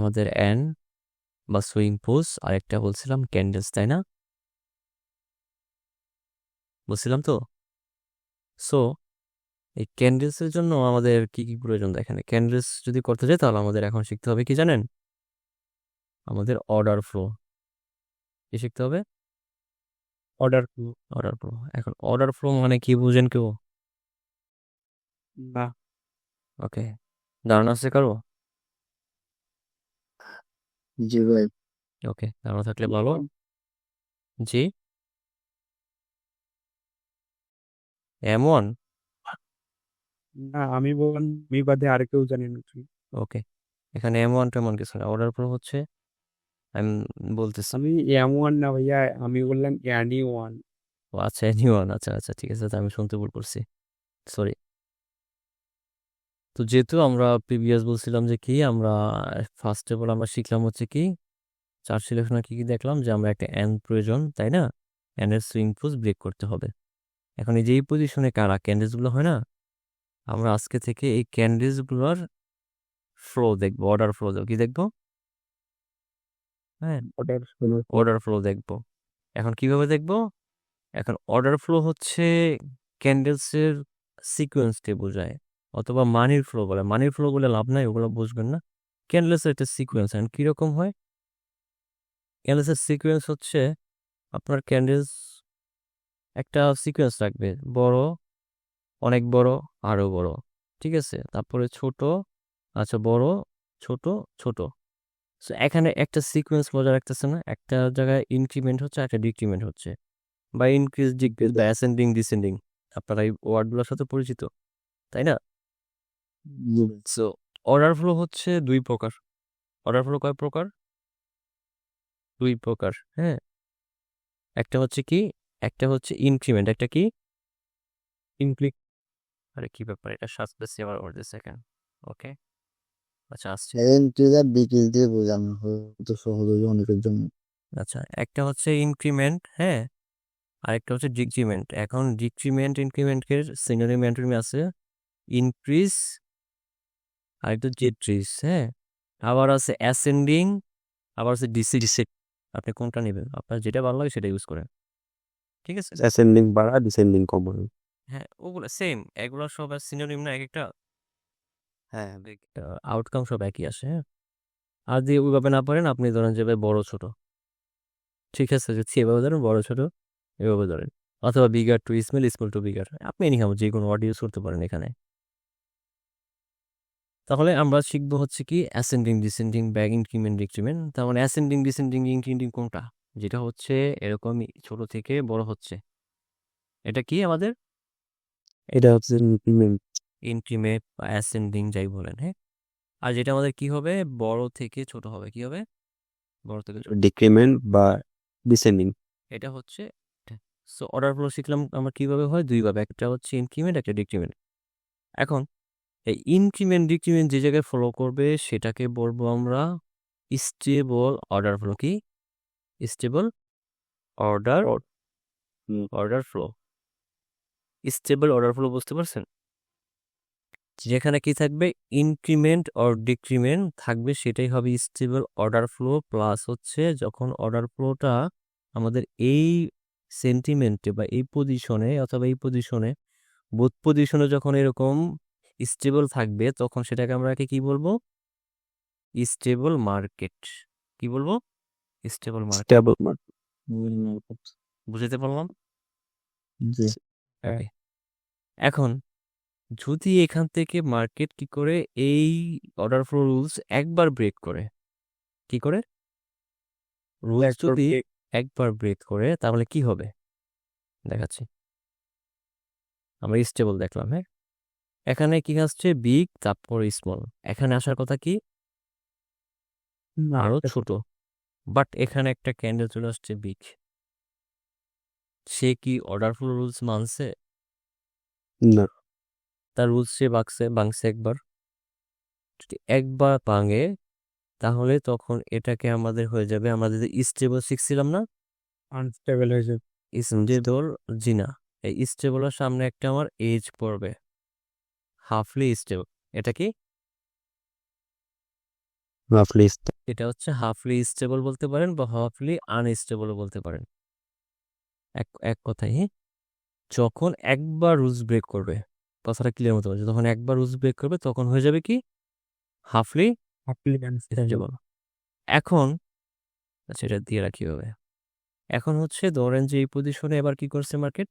আমাদের অ্যান বা swing pose, আরেকটা বলছিলাম ক্যান্ডেলস, তাই না? বলছিলাম তো। সো এই ক্যান্ডেলসের জন্য আমাদের কি কি প্রয়োজন দেখেন। ক্যান্ডেলস যদি করতে যাই তাহলে আমাদের এখন শিখতে হবে কি জানেন? আমাদের অর্ডার ফ্লো। কি শিখতে হবে? Order order flow. এখন অর্ডার ফ্লো মানে কি বুঝেন কেউ? না। ওকে, ধারণা আছে কারো? জি ভাই। ওকে, ধারণা থাকলে ভালো। জি, M1। না, আমি বাদে আর কেউ জানি না। ওকে, এখানে M1 টেমন কিছু না। অর্ডার ফ্লো হচ্ছে, আমি বলতেছি। আমি M1 না ভাইয়া, আমি বললাম Anyone। ও আচ্ছা, M1, আচ্ছা আচ্ছা, ঠিক আছে, তো আমি শুনতে ভুল করছি, সরি। তো যেহেতু আমরা প্রিভিয়াস বলছিলাম যে কি আমরা ফার্স্ট অফ অল আমরা শিখলাম হচ্ছে কি চার সিলেকশনে কি কি দেখলাম, যে আমরা একটা এন প্রয়োজন, তাই না? এন এর সুইং পোজ ব্রেক করতে হবে। এখন এই যে এই পজিশনে কারা ক্যান্ডিস গুলো হয় না, আমরা আজকে থেকে এই ক্যান্ডিস গুলোর ফ্লো দেখবো, অর্ডার ফ্লো কি দেখবো? হ্যাঁ, অর্ডার অর্ডার ফ্লো দেখবো। এখন কিভাবে দেখবো? এখন অর্ডার ফ্লো হচ্ছে ক্যান্ডেলসের সিকোয়েন্সকে বোঝায়, অথবা মানির ফ্লো বলে। মানির ফ্লো বলে লাভ নাই, ওগুলো বুঝবেন না। ক্যান্ডেলসের একটা সিকোয়েন্স, এখন কিরকম হয়? ক্যান্ডেলসের সিকোয়েন্স হচ্ছে আপনার ক্যান্ডেলস একটা সিকোয়েন্স রাখবে, বড়, অনেক বড়, আরো বড়, ঠিক আছে, তারপরে ছোট, আচ্ছা বড়, ছোট, ছোট। So এখানে একটা সিকোয়েন্স বজায় রাখতেছে না, একটা জায়গায় ইনক্রিমেন্ট হচ্ছে, একটা ডিক্রিমেন্ট হচ্ছে, বা ইনক্রিজ ডিক্রিজ বা অ্যাসেন্ডিং ডিসেন্ডিং। আপনারা এই ওয়ার্ডগুলোর সাথে পরিচিত, তাই না? সো অর্ডার ফ্লো হচ্ছে দুই প্রকার। অর্ডার ফ্লো কয় প্রকার? দুই প্রকার, হ্যাঁ। একটা হচ্ছে কি, একটা হচ্ছে ইনক্রিমেন্ট, একটা কি ইনক্রি আরে কি ব্যাপার, এটা সাজতেছি আবার ওর সেকেন্ড। ওকে, আচ্ছা আসছে। এন্ট্রিটা বিকেল দিয়ে বোঝানো হয়তো সহজ হবে অনেকের জন্য। আচ্ছা, একটা হচ্ছে ইনক্রিমেন্ট, হ্যাঁ, আরেকটা হচ্ছে ডিক্রিমেন্ট। এখন ডিক্রিমেন্ট ইনক্রিমেন্টের সিনোনিম অ্যান্টোনিম আছে ইনক্রিজ, আরেকটা ডিক্রিজ, হ্যাঁ। আবার আছে অ্যাসেন্ডিং, আবার আছে ডিসেন্ডিং। আপনি কোনটা নেবেন? আপনার যেটা ভালো লাগে সেটা ইউজ করেন, ঠিক আছে। অ্যাসেন্ডিং বাড়া, ডিসেন্ডিং কম হয়। হ্যাঁ, ওগুলো সেম, এগুলো সব সিনোনিম না, এক একটা হ্যাঁ। আউটকাম সব একই আসে, হ্যাঁ। আর দিয়ে ওইভাবে না পারেন, আপনি ধরেন যাবে বড় ছোট, ঠিক আছে, যদি এভাবে ধরেন বড় ছোট, এভাবে ধরেন, অথবা bigger to small, small to bigger, আপনি এনিহাও যে কোনো ওয়ার্ড ইউজ করতে পারেন এখানে। তাহলে আমরা শিখবো হচ্ছে কি ascending descending back increment decrement. তার মানে অ্যাসেন্ডিং ডিসেন্ডিং ইনক্রিমেন্টিং কোনটা? যেটা হচ্ছে এরকমই ছোট থেকে বড় হচ্ছে, এটা কি আমাদের এটা হচ্ছে ইনক্রিমেন্ট। ইনক্রিমেন্ট বা অ্যাসেন্ডিং যাই বলেন, হ্যাঁ। আর যেটা আমাদের কি হবে, বড় থেকে ছোট হবে, কি হবে? বড় থেকে ছোট, ডিক্রিমেন্ট বা ডিসেন্ডিং। এটা হচ্ছে। সো অর্ডার ফ্লো শিখলাম আমরা কিভাবে হয়, দুইভাবে, একটা হচ্ছে ইনক্রিমেন্ট, একটা ডিক্রিমেন্ট। এখন এই ইনক্রিমেন্ট ডিক্রিমেন্ট যে জায়গায় ফলো করবে সেটাকে বলবো আমরা স্টেবল অর্ডার ফ্লো। কি stable order order flow, stable order flow, বুঝতে পারছেন? যেখানে কি থাকবে, ইনক্রিমেন্ট অর ডিক্রিমেন্ট থাকবে, সেটাই হবে স্টেবল অর্ডার ফ্লো। প্লাস হচ্ছে যখন অর্ডার ফ্লোটা আমাদের এই সেন্টিমেন্টে বা এই পজিশনে অথবা এই পজিশনে, বোথ পজিশনে যখন এরকম স্টেবল থাকবে, তখন সেটাকে আমরা কি বলবো? Stable market. কি বলবো? Stable market. স্টেবল বুঝতে পারলাম? জি। ওকে, এখন যদি এখান থেকে মার্কেট কি করে এই অর্ডার ফ্লো রুলস একবার ব্রেক করে, কি করে রুলস যদি একবার ব্রেক করে, তাহলে কি হবে দেখাচ্ছি। আমরা স্টেবল দেখলাম, হ্যাঁ। এখানে কি আসছে, বিগ, তারপর স্মল। এখানে আসার কথা কি আরো ছোট, বাট এখানে একটা ক্যান্ডেল চলে আসছে বিগ। সে কি অর্ডার ফ্লো রুলস মানছে? না। তার রুলস সে ভাঙছে একবার। যদি একবার ভাঙে তাহলে তখন এটাকে আমাদের হয়ে যাবে, আমাদের স্টেবল শিখছিলাম না, আনস্টেবল হয়ে যাবে। স্টেবল, জি না, এই স্টেবলের সামনে একটা আমার এজ পড়বে, হাফলি স্টেবল। এটা কি রাফলি এটা হচ্ছে হাফলি স্টেবল বলতে পারেন বা হাফলি আনস্টেবল বলতে পারেন। এক এক কথায় যখন একবার রুলস ব্রেক করবে, কথাটা ক্লিয়ার মতো বলছে, যখন একবার রুলস ব্রেক করবে তখন হয়ে যাবে কি হাফলি অ্যাপ্লিক্যান্স স্টেবল। এখন আচ্ছা এটা দিয়ে রাখি হবে। এখন হচ্ছে ধরেন যে এই পজিশনে এবার কি করছে মার্কেট,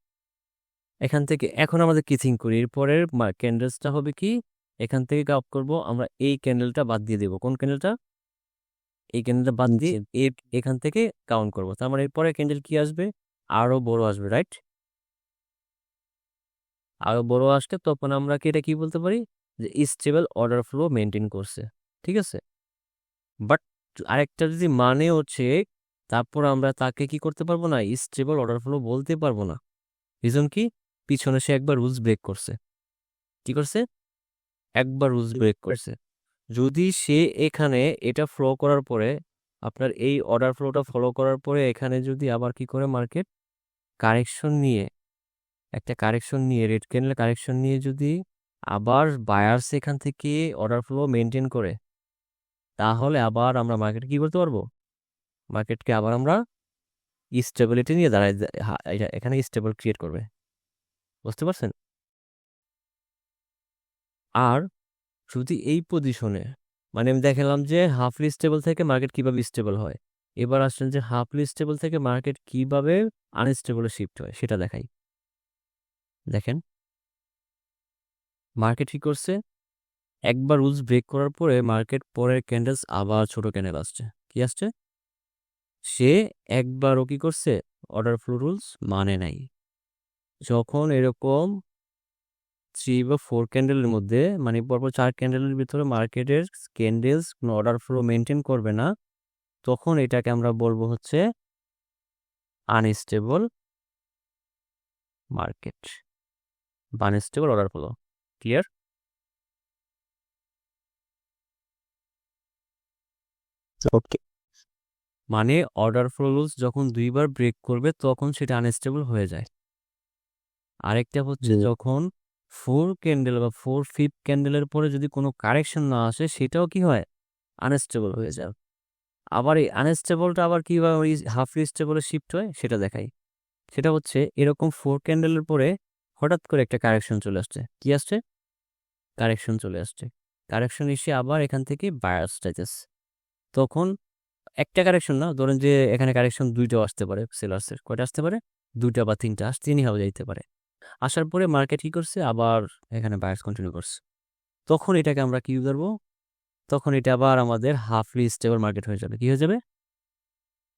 এখান থেকে এখন আমাদের কি থিঙ্ক করি, এরপরের ক্যান্ডেলসটা হবে কি, এখান থেকে আপ করব আমরা, এই ক্যান্ডেলটা বাদ দিয়ে দেবো। কোন ক্যান্ডেলটা? এই ক্যান্ডেলটা বাদ দিয়ে এখান থেকে কাউন্ট করব। তার মানে এরপরে ক্যান্ডেল কি আসবে, আরো বড় আসবে, রাইট? আরো বড় আসলে তখন আমরা কি এটা কি বলতে পারি যে স্টেবল অর্ডার ফ্লো মেনটেন করছে, ঠিক আছে। বাট আরেকটা যদি মানে হচ্ছে, তারপর আমরা তাকে কি করতে পারবো না, স্টেবল অর্ডার ফ্লো বলতে পারবো না। রিজন কি, পিছনে সে একবার রুলস ব্রেক করছে। কি করছে? একবার রুলস ব্রেক করছে। যদি সে এখানে এটা ফলো করার পরে, আপনার এই অর্ডার ফ্লোটা ফলো করার পরে এখানে যদি আবার কি করে মার্কেট কারেকশন নিয়ে, একটা কারেকশন নিয়ে, রেড ক্যান্ডেল কারেকশন নিয়ে যদি আবার বায়ার্স এখান থেকে অর্ডার ফ্লো মেনটেন করে, তাহলে আবার আমরা মার্কেট কি করতে পারবো, মার্কেটকে আবার আমরা স্টেবিলিটি নিয়ে দাঁড়ায়, এখানে স্টেবল ক্রিয়েট করবে। বুঝতে পারছেন? আর যদি এই পজিশনে, মানে আমি দেখালাম যে হাফলি স্টেবল থেকে মার্কেট কিভাবে স্টেবল হয়, এবার আসছেন যে হাফলি স্টেবল থেকে মার্কেট কিভাবে আনস্টেবলে শিফট হয় সেটা দেখাই। দেখেন মার্কেট কি করছে, একবার রুলস ব্রেক করার পরে মার্কেট পরের ক্যান্ডেলস আবার ছোট ক্যান্ডেল আসছে। কি আসছে? সে একবারও কি করছে, অর্ডার ফ্লো রুলস মানে নাই। যখন এরকম 3 বা 4 ক্যান্ডেলের মধ্যে, মানে পরপর 4 ক্যান্ডেলের ভিতরে মার্কেটের ক্যান্ডেলস কোনো অর্ডার ফ্লো মেনটেন করবে না, তখন এটাকে আমরা বলবো হচ্ছে আনস্টেবল মার্কেট বা আনস্টেবল অর্ডার ফ্লো। ক্লিয়ার? ওকে। মানে অর্ডার ফ্লো রুলস যখন 2বার ব্রেক করবে তখন সেটা আনস্টেবল হয়ে যায়। আরেকটা হচ্ছে যখন 4 ক্যান্ডেল বা 4 ক্যান্ডেলের পরে যদি কোনো কারেকশন না আসে, সেটাও কি হয়, আনস্টেবল হয়ে যায়। আবার এই আনস্টেবলটা আবার কিভাবে ওই হাফ স্টেবলে শিফট হয় সেটা দেখাই। সেটা হচ্ছে এরকম 4 ক্যান্ডেলের পরে হঠাৎ করে একটা কারেকশন চলে আসছে। কি আসছে? কারেকশন চলে আসছে। কারেকশন এসে আবার এখান থেকে বায়ার্স চাইতেছে। তখন একটা কারেকশন না, ধরেন যে এখানে কারেকশন 2টাও আসতে পারে, সেলার্সের কয়টা আসতে পারে, 2টা বা 3টা আসতে নিয়েও যাইতে পারে। আসার পরে মার্কেট কি করছে, আবার এখানে বায়ার্স কন্টিনিউ করছে। তখন এটাকে আমরা কি ধরবো, তখন এটা আবার আমাদের হাফলি স্টেবল মার্কেট হয়ে যাবে। কি হয়ে যাবে?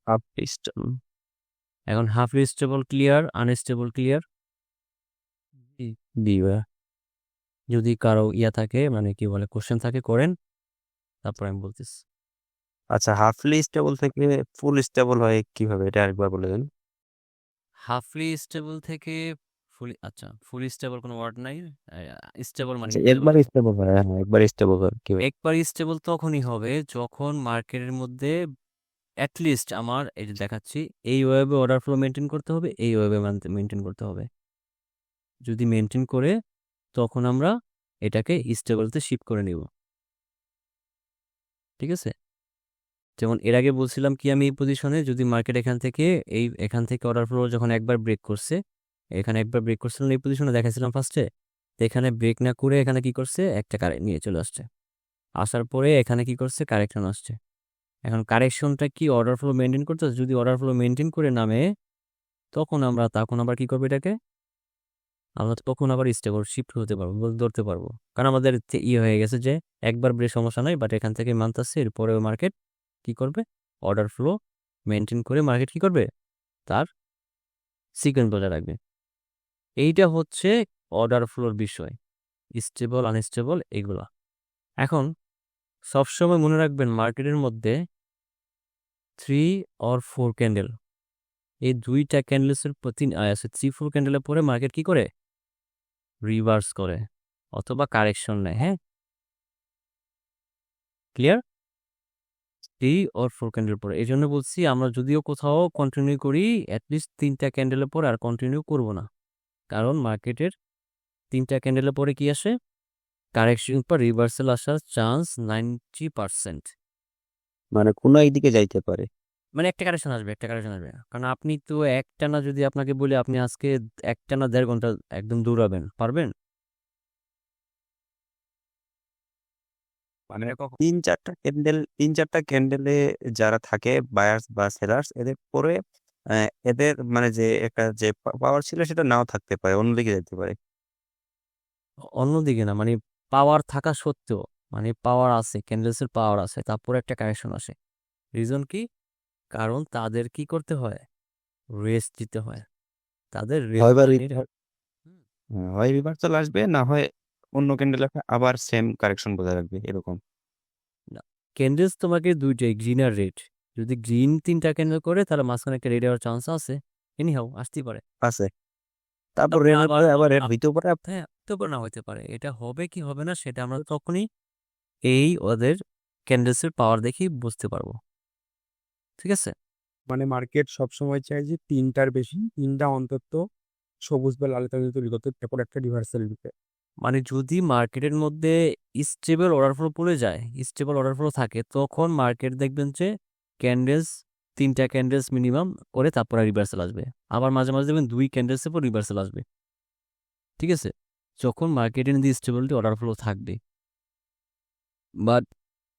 হাফলি স্টেবল। এখন হাফলি স্টেবল ক্লিয়ার, আনস্টেবল ক্লিয়ার? যদি কারো ইয়া থাকে, মানে কি বলে, কোশ্চেন থাকে করেন, তারপর আমি বলতেছি। আচ্ছা, হাফলি স্টেবল থেকে ফুল স্টেবল হয় কিভাবে, এটা আরেকবার বলে দেন। হাফলি স্টেবল থেকে ফুলি, আচ্ছা ফুল স্টেবল কোনো ওয়ার্ড নাই, স্টেবল মানে আচ্ছা, কি একবার বলে, স্টেবল হয়, হ্যাঁ একবার স্টেবল হয় কিভাবে? একবার স্টেবল তখনই হবে যখন মার্কেটের মধ্যে অ্যাটলিস্ট আমার এই যে দেখাচ্ছি, এই ওয়েবে অর্ডার ফ্লো মেনটেন করতে হবে, এই ওয়েবে মেনটেন করতে হবে। যদি মেনটেন করে তখন আমরা এটাকে স্টেবলতে শিফট করে নিব। ঠিক আছে? যেমন এর আগে বলছিলাম কি, আমি এই পজিশনে যদি মার্কেট এখান থেকে অর্ডার ফ্লো যখন একবার ব্রেক করছে, এখানে একবার ব্রেক করছিলাম এই পজিশনে দেখাইছিলাম ফার্স্টে, এখানে ব্রেক না করে এখানে কি করছে, একটা কারেক্ট নিয়ে চলে আসছে। আসার পরে এখানে কি করছে, কারেকশন আসছে। এখন কারেকশনটা কি অর্ডার ফ্লো মেনটেন করতে, যদি অর্ডার ফ্লো মেনটেন করে নামে, তখন আবার কি করবো এটাকে, আমরা তখন আবার স্টেবল শিফট হতে পারবো, ধরতে পারবো। কারণ আমাদের হয়ে গেছে যে একবার ব্রেক সমস্যা নাই, বাট এখান থেকে মানতেছে এরপরে মার্কেট কি করবে, অর্ডার ফ্লো মেনটেন করে মার্কেট কি করবে, তার সিকোয়েন্স বজায় রাখবে। এইটা হচ্ছে অর্ডার ফ্লোর বিষয়, স্টেবল আনস্টেবল এগুলা। এখন সবসময় মনে রাখবেন মার্কেটের মধ্যে 3 or 4 ক্যান্ডেল, এই 2টা ক্যান্ডেলসের প্রতি 3-4 ক্যান্ডেলের পরে মার্কেট কি করে, রিভার্স করে অথবা কারেকশন নেয়। হ্যাঁ, ক্লিয়ার? 3 or 4 ক্যান্ডেল পরে, এই জন্য বলছি আমরা যদিও কোথাও কন্টিনিউ করি, অ্যাটলিস্ট 3টা ক্যান্ডেলের পরে আর কন্টিনিউ করব না। কারণ মার্কেটের 3টা ক্যান্ডেলের পরে কি আসে, কারেকশন পর রিভার্সাল আসার চান্স 90%। মানে কোনো একদিকে যাইতে পারে। মানে একটা কারেকশন আসবে, একটা কারেকশন আসবে, কারণ আপনি তো একটানা যদি আপনাকে বলি আপনি আজকে একটানা 1.5 ঘন্টা একদম দৌড়াবেন, পারবেন? মানে এটা কখন? 3-4টা ক্যান্ডেলে যারা থাকে বায়ার্স বা সেলার্স এদের পরে এদের মানে যে একটা যে পাওয়ার ছিল সেটা নাও থাকতে পারে, অন্যদিকে যেতে পারে। অন্যদিকে না, মানে পাওয়ার থাকা সত্ত্বেও, মানে পাওয়ার আছে, ক্যান্ডেলসের পাওয়ার আছে, তারপরে একটা কারেকশন আসে। রিজন কি? কারণ তাদের কি করতে হয়? রেস্ট দিতে হয়, তাদের হয় বা রেস্ট। হয় রিভার্সাল আসবে, না হয় অন্য ক্যান্ডেলে আবার সেম কারেকশন বজায় রাখবে এরকম না, ক্যান্ডেলস তোমাকে দুইটাই, গ্রিন আর রেড। যদি গ্রিন 3টা ক্যান্ডেল করে তাহলে মাঝখানে একটা রেড হওয়ার চান্স আছে, এনিহাও আসতেই পারে। আছে। তারপর তারপরে রেডের আবার পরে আবার রেড হইতেও পারে। হ্যাঁ, হতে পারে, না হতে পারে। এটা হবে কি হবে না সেটা আমরা তখনই এই ওদের ক্যান্ডেলসের পাওয়ার দেখেই বুঝতে পারবো, ঠিক আছে? মানে মার্কেট সবসময় চায় যে 3টার বেশি, 3টা অন্তত সবুজ বা লাল কালার তৈরি করতে, তারপর একটা রিভার্সাল দিতে। মানে যদি মার্কেটের মধ্যে স্টেবল অর্ডার ফ্লো পড়ে যায়, স্টেবল অর্ডার ফ্লো থাকে, তখন মার্কেট দেখবেন যে ক্যান্ডেলস, 3টা ক্যান্ডেলস মিনিমাম করে তারপরে রিভার্সাল আসবে। আবার মাঝে মাঝে দেখবেন 2 ক্যান্ডেলসের পর রিভার্সাল আসবে, ঠিক আছে? যখন মার্কেটের মধ্যে স্টেবিলিটি অর্ডার ফ্লো থাকবে। বাট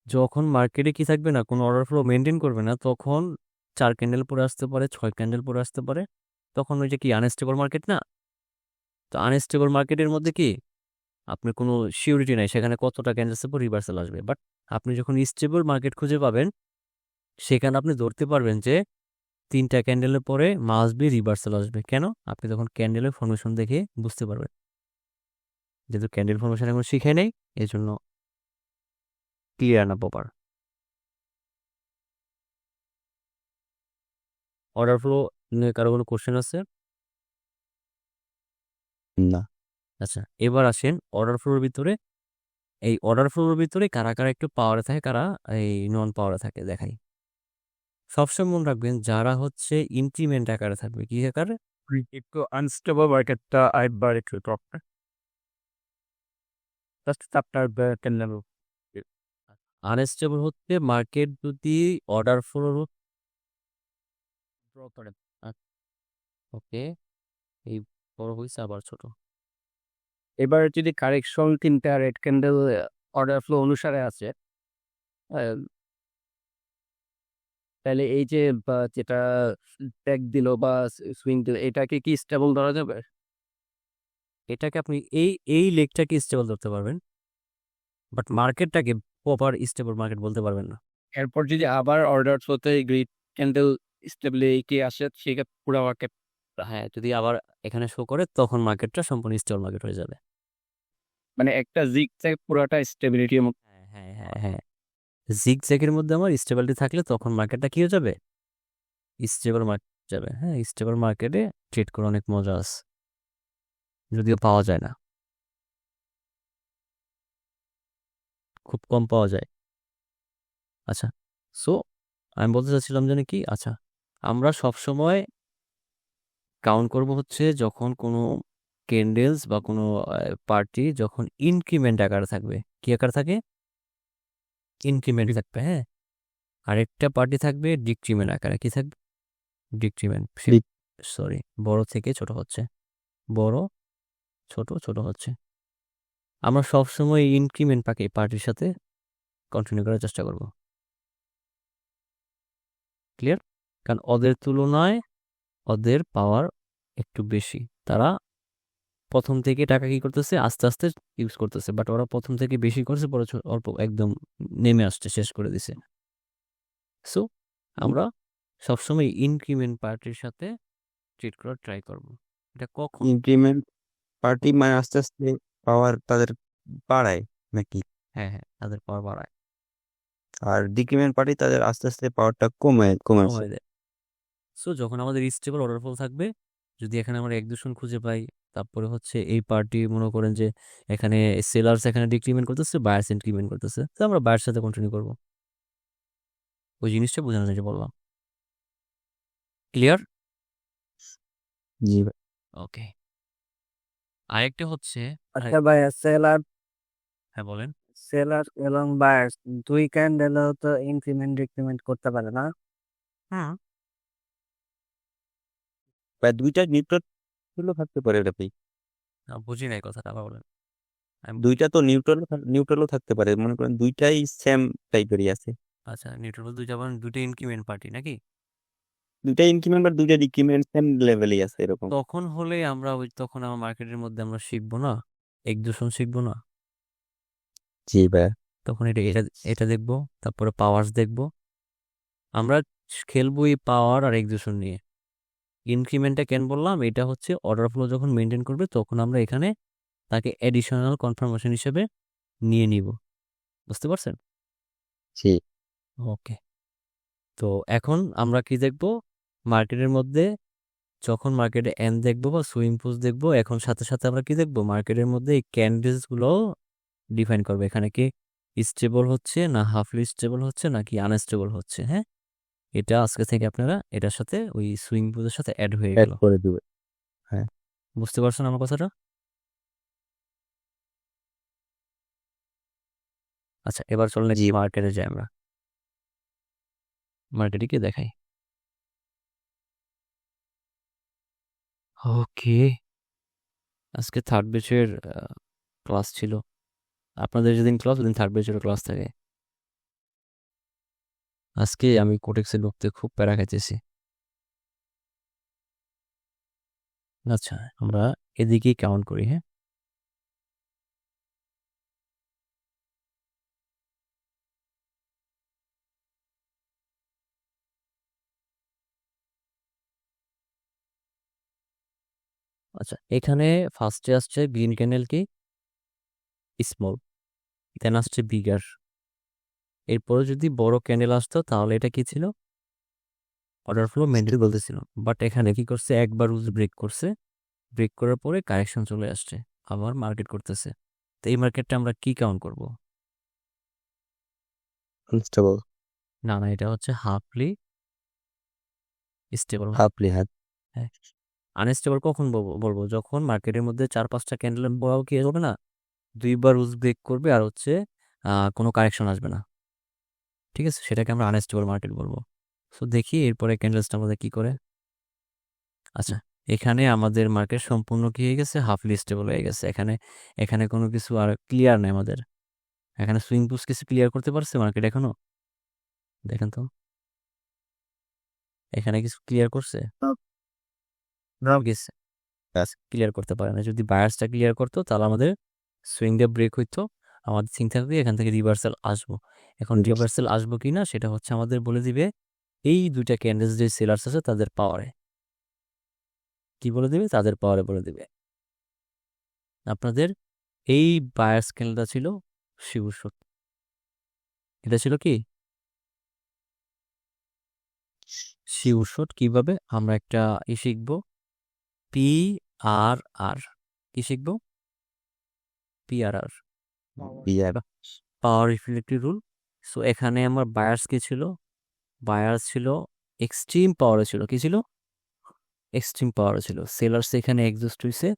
যখন মার্কেটে কি থাকবে না, কোনো অর্ডার ফ্লো মেনটেন করবে না, তখন 4 ক্যান্ডেল পরে আসতে পারে, 6 ক্যান্ডেল পরে আসতে পারে। তখন ওই যে কি আনস্টেবল মার্কেট না? তো আনস্টেবল মার্কেটের মধ্যে কি আপনার কোনো সিউরিটি নাই সেখানে কতটা ক্যান্ডেলসের পর রিভার্সাল আসবে। বাট আপনি যখন স্টেবল মার্কেট খুঁজে পাবেন, সেখানে আপনি ধরতে পারবেন যে 3টা ক্যান্ডেলের পরে মাস্ট বি রিভার্সাল আসবে। কেন? আপনি তখন ক্যান্ডেলের ফর্মেশন দেখে বুঝতে পারবেন। যেহেতু ক্যান্ডেল ফর্মেশন এখন শিখে নেই, এই জন্য ক্লিয়ার না প্রপার। অর্ডার ফ্লো নিয়ে কারো কোনো কোশ্চেন আছে? না। আচ্ছা, এবার আসেন অর্ডার ফ্লোর ভিতরে। এই অর্ডার ফ্লোর ভিতরে কারা কারা একটু পাওয়ারে থাকে, কারা এই নন পাওয়ারে থাকে দেখাই। সবসময় মনে রাখবেন যারা হচ্ছে ইনক্রিমেন্ট আকারে থাকবে, কি আকারে? একটু আনস্টেবল মার্কেটটা একবার একটু টপ, জাস্ট আপনার ক্যান্ডেল। আনস্টেবল হচ্ছে মার্কেট যদি অর্ডার ফ্লোর ড্র করে। ওকে, এই বড় হয়েছে আবার ছোট। এবার যদি কারেকশন 3টা রেড ক্যান্ডেল অর্ডার ফ্লো অনুসারে আছে, আহ, তাহলে এই যে যেটা ট্যাগ দিল বা সুইং দিল, এটাকে কি স্টেবল ধরা যাবে? এটাকে আপনি এই এই লেগটাকে স্টেবল ধরতে পারবেন, বাট মার্কেটটাকে প্রপার স্টেবল মার্কেট বলতে পারবেন না। এরপর যদি আবার অর্ডার ফ্লোতে গ্রিড ক্যান্ডেল স্টেবিলিটি আসে, সেক্ষেত্রে পুরো মার্কেট। হ্যাঁ, যদি আবার এখানে শো করে তখন মার্কেটটা সম্পূর্ণ স্টেবল মার্কেট হয়ে যাবে। মানে একটা জিগজ্যাগ পুরোটা স্টেবিলিটির মতো। হ্যাঁ হ্যাঁ হ্যাঁ হ্যাঁ, জিগজ্যাগের মধ্যে আমার স্টেবিলিটি থাকলে তখন মার্কেটটা কি হয়ে যাবে? স্টেবল মার্কেট যাবে। হ্যাঁ, স্টেবল মার্কেটে ট্রেড করে অনেক মজা আছে, যদিও পাওয়া যায় না, খুব কম পাওয়া যায়। আচ্ছা, সো আমি বলতে চাচ্ছিলাম জানি কি, আচ্ছা, আমরা সব সময় কাউন্ট করব হচ্ছে যখন কোনো ক্যান্ডেলস বা কোনো পার্টি যখন ইনক্রিমেন্ট আকারে থাকবে। কি আকার থাকে? ইনক্রিমেন্ট থাকবে, হ্যাঁ। আরেকটা পার্টি থাকবে ডিক্রিমেন্ট আকারে। কি থাকবে? ডিক্রিমেন্ট। Dec- সরি, বড় থেকে ছোট হচ্ছে, বড় ছোট ছোট হচ্ছে। আমরা সবসময় ইনক্রিমেন্ট পার্টির সাথে কন্টিনিউ করার চেষ্টা করব। ক্লিয়ার? কারণ ওদের তুলনায় ওদের পাওয়ার একটু বেশি। তারা প্রথম থেকে টাকা কি করতেছে, আস্তে আস্তে ইউজ করতেছে, বাট ওরা প্রথম থেকে বেশি করছে, পরে অল্প একদম নেমে আসছে, শেষ করে দিছে। সো আমরা সবসময় ইনক্রিমেন্ট পার্টির সাথে ট্রিট করার ট্রাই করব। এটা কখন? ইনক্রিমেন্ট পার্টি মানে আস্তে আস্তে পাওয়ার তাদের বাড়ায় নাকি? হ্যাঁ হ্যাঁ, তাদের পাওয়ার বাড়ায়, আর ডিক্রিমেন্ট পার্টি তাদের আস্তে আস্তে পাওয়ারটা কমে কমেছে। কমায় দেয়। সো যখন আমাদের স্টেবল অর্ডার ফল থাকবে, যদি এখানে আমরা এক দূষণ খুঁজে পাই, তারপরে হচ্ছে এই পার্টি মনে করেন যে এখানে সেলার্স এখানে ডিক্রিমেন্ট করতেছে, বায়ার্স ইনক্রিমেন্ট করতেছে, তো আমরা বায়ার সাথে কন্টিনিউ করবো। ওই জিনিসটা বোঝানো যায় যে বললাম। ক্লিয়ার? জি ভাই। ওকে। আরেকটা হচ্ছে আচ্ছা ভাই, সেলার হ্যাঁ বলেন। সেলার এবং বায়ার্স দুই ক্যান্ডেলও তো ইনক্রিমেন্ট ডিক্রিমেন্ট করতে পারে না। হ্যাঁ বা দুইটা নিউট্রাল থাকতে পারে এটা ভাই। বুঝি নাই কথাটা আবার বলেন। দুইটা তো নিউট্রালও থাকতে পারে, মনে করেন দুইটাই সেম টাইপেরই আছে। আচ্ছা নিউট্রাল দুইটা আবার দুইটা ইনক্রিমেন্ট পার্টি নাকি? দুইটা ইনক্রিমেন্ট বা দুইটা ডিক্রিমেন্ট সেম লেভেলই আছে এরকম। তখন হলে আমরা তখন আমার মার্কেটের মধ্যে আমরা শিখবো না, এক্সিকিউশন শিখবো না। জি ভাইয়া। তখন এটা এটা এটা দেখবো, তারপরে পাওয়ার্স দেখবো। আমরা খেলবো এই পাওয়ার আর এক্সিকিউশন নিয়ে। ইনক্রিমেন্টটা কেন বললাম, এটা হচ্ছে অর্ডার ফ্লো যখন মেনটেন করবে তখন আমরা এখানে তাকে অ্যাডিশনাল কনফার্মেশন হিসেবে নিয়ে নিব। বুঝতে পারছেন? জি। ওকে। তো এখন আমরা কি দেখব, মার্কেটের মধ্যে যখন মার্কেটে এন দেখবো বা সুইং পোজ দেখবো, এখন সাথে সাথে আমরা কি দেখবো, মার্কেটের মধ্যে এই ক্যান্ডেলসগুলো ডিফাইন করবে এখানে কি স্টেবল হচ্ছে না হাফলি স্টেবল হচ্ছে নাকি আনস্টেবল হচ্ছে। হ্যাঁ, এটা আজকে থেকে আপনারা এটার সাথে ওই সুইং পোজের সাথে অ্যাড হয়ে অ্যাড গেল। করে দিবে। হ্যাঁ। বুঝতে পারছেন আমার কথাটা? আচ্ছা এবার চলেন জি। মার্কেটে যাই, আমরা মার্কেটে কি দেখাই। ওকে, আজকে থার্ড ব্যাচের ক্লাস ছিল। আপনাদের যেদিন ক্লাস ওদিন থার্ড ব্যাচের ক্লাস থাকে। আজকে আমি কোটেক্সে ঢুকতে খুব প্যারা খাইতেছি। আচ্ছা আমরা এদিকেই কাউন্ট করি। হ্যাঁ, আচ্ছা এখানে ফার্স্টে আসছে গ্রিন ক্যান্ডেল কি স্মল, দেন আসছে বিগার, এরপরে যদি বড় ক্যান্ডেল আসতো তাহলে এটা কি ছিল, অর্ডার ফ্লো মেনটেন বলতেছিল। বাট এখানে কি করছে, একবার রুলস ব্রেক করছে, ব্রেক করার পরে কারেকশন চলে আসছে, আবার মার্কেট করতেছে। তো এই মার্কেটটা আমরা কি কাউন্ট করব? আনস্টেবল। না না, এটা হচ্ছে হাফলি স্টেবল। হাফলি হাত। হ্যাঁ, আনস্টেবল কখন বলবো যখন মার্কেটের মধ্যে 4-5টা ক্যান্ডেল বড়াও কি হবে না, দুইবার রুলস ব্রেক করবে আর হচ্ছে কোনো কারেকশন আসবে না। ঠিক আছে, সেটাকে আমরা আনস্টেবল মার্কেট বলবো। সো দেখি এরপরে ক্যান্ডেলসটা আমাদের কি করে। আচ্ছা এখানে আমাদের মার্কেট সম্পূর্ণ কি হয়ে গেছে, হাফলি স্টেবল হয়ে গেছে। এখানে এখানে কোনো কিছু আর ক্লিয়ার নেই আমাদের। এখানে সুইং পুশ কিছু ক্লিয়ার করতে পারছে মার্কেট এখনো? দেখেন তো এখানে কিছু ক্লিয়ার করছে? গেছে, ক্লিয়ার করতে পারে না। যদি বায়ার্সটা ক্লিয়ার করতো তাহলে আমাদের সুইংটা ব্রেক হইতো, আমাদের থিঙ্ক থাকবে এখান থেকে রিভার্সাল আসবো। এখন রিভার্সাল আসবো কি না সেটা হচ্ছে আমাদের বলে দিবে এই দুইটা ক্যান্ডেলস যে সেলার্স আছে তাদের পাওয়ারে। কি বলে দিবে? তাদের পাওয়ারে বলে দিবে। আপনাদের এই বায়ার্স ক্যান্ডেলটা ছিল শিওর শট, এটা ছিল কি শিওর শট। কিভাবে আমরা একটা শিখবো, পি আর আর, কি শিখবো? পি আর আর, বিয়ার। পাওয়ার রিফ্লেক্টিভ রুল। সো এখানে আমার বায়ার্স কে ছিল, বায়ার্স ছিল এক্সট্রিম পাওয়ারে ছিল, কি ছিল এক্সট্রিম পাওয়ারে ছিল। সেলার্স এখানে এক্সস্ট হয়েছে,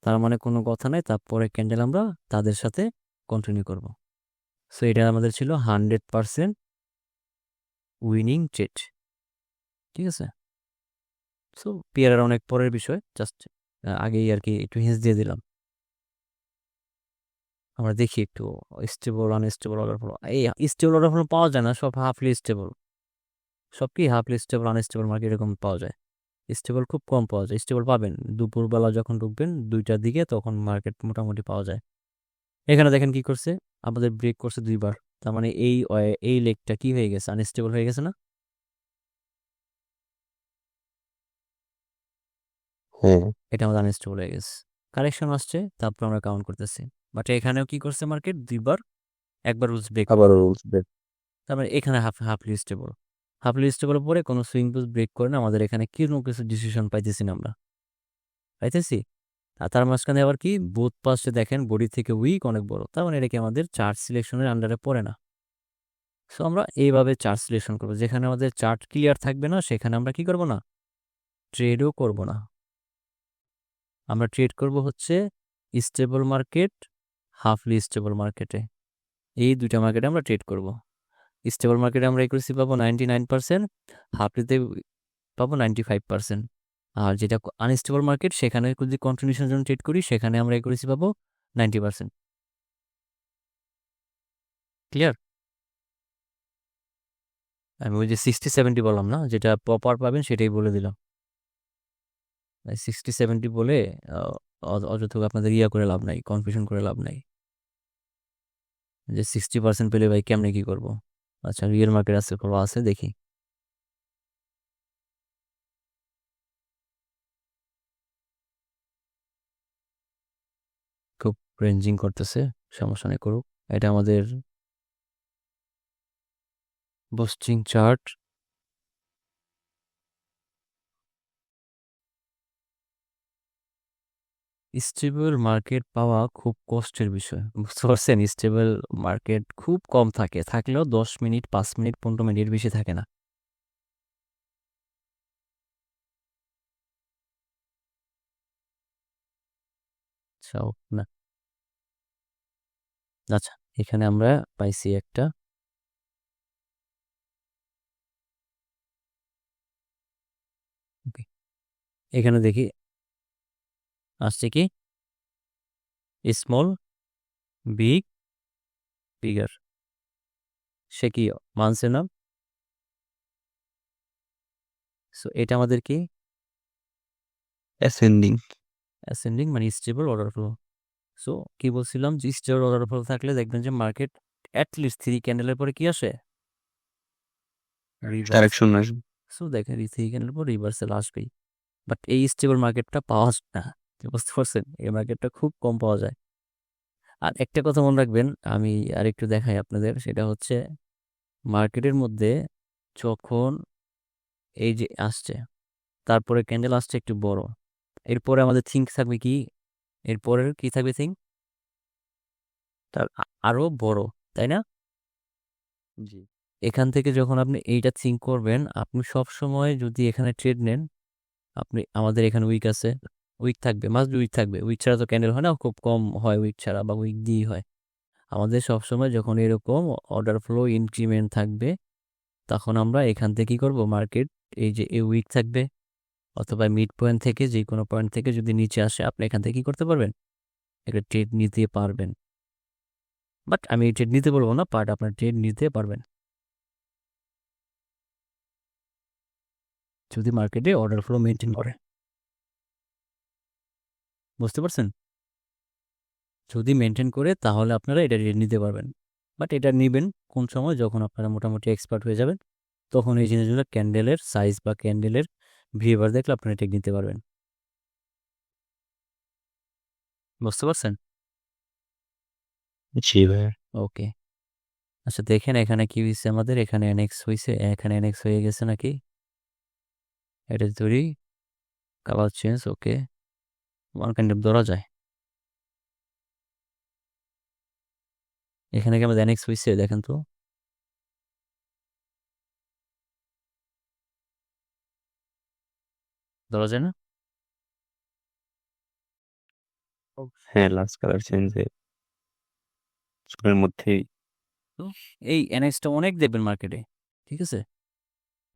তার মানে কোনো কথা নাই, তারপরে ক্যান্ডেল আমরা তাদের সাথে কন্টিনিউ করব। সো এটা আমাদের ছিল 100% উইনিং ট্রেড। ঠিক আছে, সো পিয়ারের অনেক পরের বিষয়, জাস্ট আগেই আর কি একটু হিন্স দিয়ে দিলাম। আমরা দেখি একটু স্টেবল আনস্টেবল অর্ডার ফ্লো। এই স্টেবল অর্ডার ফ্লো পাওয়া যায় না, সব হাফলি স্টেবল। সব কি হাফলি স্টেবল আনস্টেবল মার্কেট এরকম পাওয়া যায়, স্টেবল খুব কম পাওয়া যায়। স্টেবল পাবেন দুপুরবেলা যখন ঢুকবেন 2টার দিকে, তখন মার্কেট মোটামুটি পাওয়া যায়। এখানে দেখেন কি করছে, আমাদের ব্রেক করছে দুইবার, তার মানে এই লেগটা কি হয়ে গেছে, আনস্টেবল হয়ে গেছে না? হ্যাঁ। এটা আমাদের আনস্টেবল হয়ে গেছে, কারেকশন আসছে, তারপর আমরা কাউন্ট করতেছি। বাট এখানেও কি করছে মার্কেট, দুইবার, একবার রুলস ব্রেক, আবারও রুলস ব্রেক। তার মানে এখানে হাফলি স্টেবল। হাফলি স্টেবল পরে কোনো সুইং পুশ ব্রেক করে না, আমাদের এখানে কোনো কিছু ডিসিশন পাইতেছি না আমরা, পাইতেছি। আর তার মাঝখানে আবার কি বোথ পাশে দেখেন বডি থেকে উইক অনেক বড়, তার মানে এটা কি আমাদের চার্ট সিলেকশনের আন্ডারে পড়ে না। সো আমরা এইভাবে চার্ট সিলেকশন করবো, যেখানে আমাদের চার্ট ক্লিয়ার থাকবে না সেখানে আমরা কি করব না, ট্রেডও করব না। আমরা ট্রেড করব হচ্ছে স্টেবল মার্কেট, হাফলি স্টেবল মার্কেটে। এই দুইটা মার্কেটে আমরা ট্রেড করব। স্টেবল মার্কেটে আমরা একুরেসি পাবো 99%, হাফলিতে পাবো 95%। আর যেটা আনস্টেবল মার্কেট সেখানে যদি কন্টিনিউশনের জন্য ট্রেড করি সেখানে আমরা একুরেসি পাবো 90%। ক্লিয়ার? আমি ওই যে 60-70 বললাম না, যেটা প্রপার পাবেন সেটাই বলে দিলাম। 60-70 বলে অযথা আপনাদের ইয়া করে লাভ নাই, কনফিউশন করে লাভ নাই যে 60% পেলে ভাই কেমনে কি করব। আচ্ছা, রিয়েল মার্কেট আছে খোলা আছে, দেখি। খুব রেঞ্জিং করতেছে, সমস্যা নেই, করুক। এটা আমাদের বোস্টিং চার্ট। স্টেবল মার্কেট পাওয়া খুব কষ্টের বিষয়, বুঝতে পারছেন? স্টেবল মার্কেট খুব কম থাকে, থাকলেও 10 মিনিট, 5 মিনিট, 15 মিনিট বেশি থাকে না। আচ্ছা, না, আচ্ছা, এখানে আমরা পাইছি একটা। Okay, এখানে দেখি আসছে কি স্মল, বিগ, বিগার। সে কি মানছে না? সো এটা আমাদের কি অ্যাসেন্ডিং। অ্যাসেন্ডিং, মানে স্টেবল অর্ডার ফ্লো। সো কি বলছিলাম, যে স্টেবল অর্ডার ফ্লো থাকলে দেখবেন যে মার্কেট অ্যাটলিস্ট 3 ক্যান্ডেলের পরে কি আসে, রিভার্স। ডাইরেকশন আসবে। সো দেখেন 3 ক্যান্ডেলের পর রিভার্সাল আসবেই। বাট এই স্টেবল মার্কেটটা পাওয়া যায় না, বুঝতে পারছেন? এই মার্কেটটা খুব কম পাওয়া যায়। আর একটা কথা মনে রাখবেন, আমি আরেকটু দেখাই আপনাদের, সেটা হচ্ছে মার্কেটের মধ্যে যখন এই যে আসছে, তারপরে ক্যান্ডেল আসছে একটু বড়, এরপরে আমাদের থিঙ্ক থাকবে কি, এরপরের কি থাকবে থিঙ্ক, তার আরো বড়, তাই না? জি। এখান থেকে যখন আপনি এইটা থিঙ্ক করবেন, আপনি সব সময় যদি এখানে ট্রেড নেন, আপনি আমাদের এখানে উইক আছে, উইক থাকবে, মাস্ট উইক থাকবে, উইক ছাড়া তো ক্যান্ডেল হয় না, খুব কম হয় উইক ছাড়া, বা উইক দিয়েই হয়। আমাদের সবসময় যখন এরকম অর্ডার ফ্লো ইনক্রিমেন্ট থাকবে, তখন আমরা এখান থেকে কি করব, মার্কেট এই যে এই উইক থাকবে অথবা মিড পয়েন্ট থেকে যে কোনো পয়েন্ট থেকে যদি নিচে আসে, আপনি এখান থেকে কি করতে পারবেন, একটা ট্রেড নিতে পারবেন। বাট আমি এই ট্রেড নিতে বলবো না, বাট আপনার ট্রেড নিতে পারবেন যদি মার্কেটে অর্ডার ফ্লো মেনটেন করে। বুঝতে পারছেন? যদি মেনটেন করে তাহলে আপনারা এটা ট্রেড নিতে পারবেন। বাট এটা নেবেন কোন সময়, যখন আপনারা মোটামুটি এক্সপার্ট হয়ে যাবেন, তখন এই জিনিসগুলো ক্যান্ডেলের সাইজ বা ক্যান্ডেলের বিহেভিয়ার দেখলে আপনারা ট্রেড নিতে পারবেন। বুঝতে পারছেন? জি ভাইয়া। ওকে, আচ্ছা দেখেন এখানে কি হয়েছে, আমাদের এখানে এনএক্স হয়েছে, এখানে এনএক্স হয়ে গেছে নাকি, এটা তৈরি, colour change, okay, one kind of ধরা যায়। এখানে কি আমাদের এনএক্স হয়েছে, দেখেন তো, ধরা যায় না? হ্যাঁ, লাস্ট কালার চেঞ্জ এর মধ্যেই। তো এই এনএক্সটা অনেক দেখবেন মার্কেটে, ঠিক আছে?